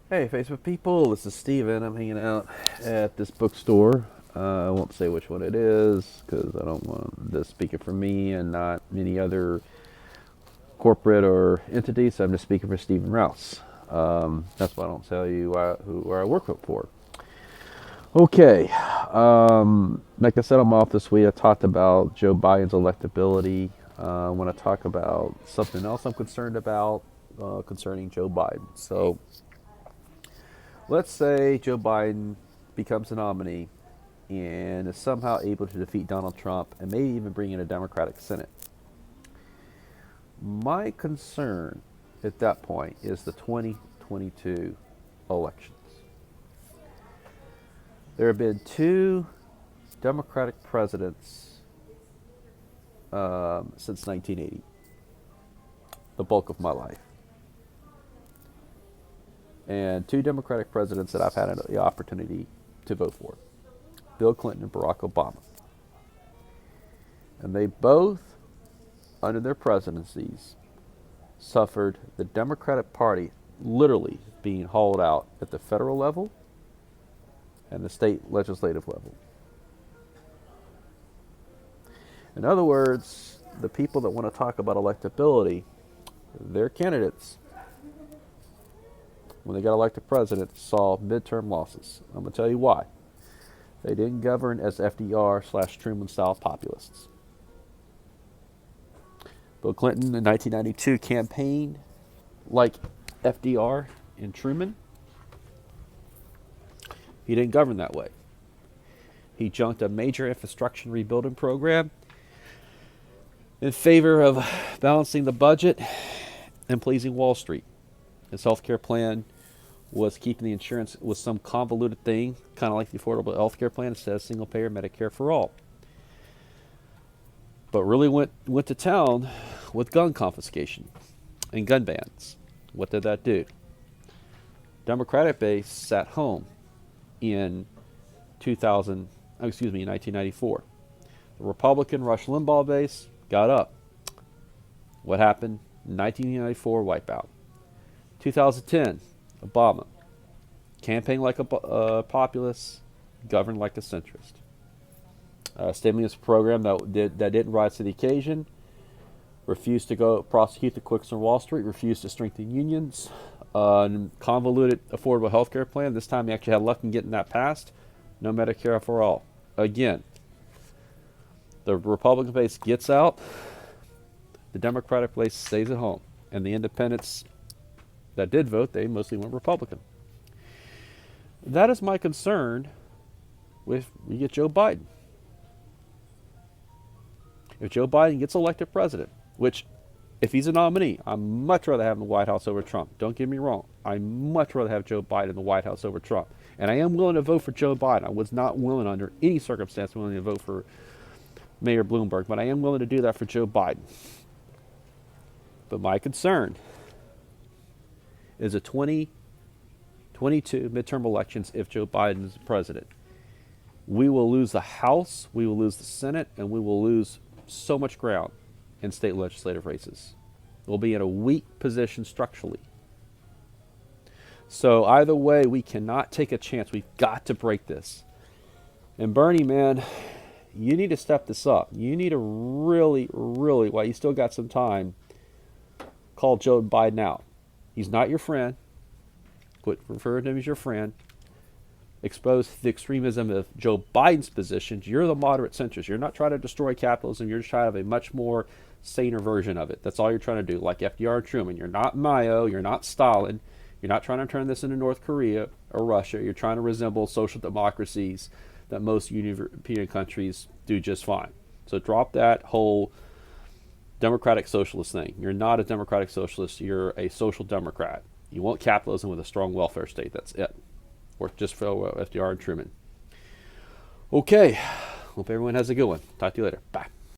Hey, Facebook people, this is Steven. I'm hanging out at this bookstore. I won't say which one it is because I don't want this speaking for me and not many other corporate or entities. So I'm just speaking for Stephen Rouse. That's why I don't tell you where I work for. Okay, like I said, I'm off this week. I talked about Joe Biden's electability. I want to talk about something else I'm concerned about concerning Joe Biden. So let's say Joe Biden becomes a nominee and is somehow able to defeat Donald Trump and maybe even bring in a Democratic Senate. My concern at that point is the 2022 elections. There have been two Democratic presidents since 1980, the bulk of my life, and two Democratic presidents that I've had the opportunity to vote for, Bill Clinton and Barack Obama. And they both, under their presidencies, suffered the Democratic Party literally being hauled out at the federal level and the state legislative level. In other words, the people that want to talk about electability, their candidates, when they got elected president, saw midterm losses. I'm going to tell you why. They didn't govern as FDR/Truman style populists. Bill Clinton in 1992 campaigned like FDR and Truman. He didn't govern that way. He junked a major infrastructure rebuilding program in favor of balancing the budget and pleasing Wall Street. His health care plan was keeping the insurance with some convoluted thing, kind of like the Affordable Health Care Plan instead of single payer Medicare for all. But really went to town with gun confiscation and gun bans. What did that do? Democratic base sat home in 1994. The Republican Rush Limbaugh base got up. What happened? 1994 wipeout. 2010, Obama. Campaigned like a populist, governed like a centrist. Stimulus program that didn't rise to the occasion. Refused to go prosecute the quicks on Wall Street. Refused to strengthen unions. Convoluted affordable health care plan. This time he actually had luck in getting that passed. No Medicare for all. Again, the Republican base gets out. The Democratic base stays at home. And the independents that did vote, they mostly went Republican. That is my concern if we get Joe Biden. If Joe Biden gets elected president, which if he's a nominee, I'd much rather have him in the White House over Trump. Don't get me wrong. I'd much rather have Joe Biden in the White House over Trump. And I am willing to vote for Joe Biden. I was not willing under any circumstance willing to vote for Mayor Bloomberg, but I am willing to do that for Joe Biden. But my concern is the 2022 midterm elections if Joe Biden is president. We will lose the House, we will lose the Senate, and we will lose so much ground in state legislative races. We'll be in a weak position structurally. So either way, we cannot take a chance. We've got to break this. And Bernie, man, you need to step this up. You need to really, while you still got some time, call Joe Biden out. He's not your friend. Quit referring to him as your friend. Expose the extremism of Joe Biden's positions. You're the moderate centrist. You're not trying to destroy capitalism. You're just trying to have a much more saner version of it. That's all you're trying to do. Like FDR and Truman. You're not Mao. You're not Stalin. You're not trying to turn this into North Korea or Russia. You're trying to resemble social democracies that most European countries do just fine. So drop that whole democratic socialist thing. You're not a democratic socialist. You're a social democrat. You want capitalism with a strong welfare state. That's it. Or just for FDR and Truman. Okay. Hope everyone has a good one. Talk to you later. Bye.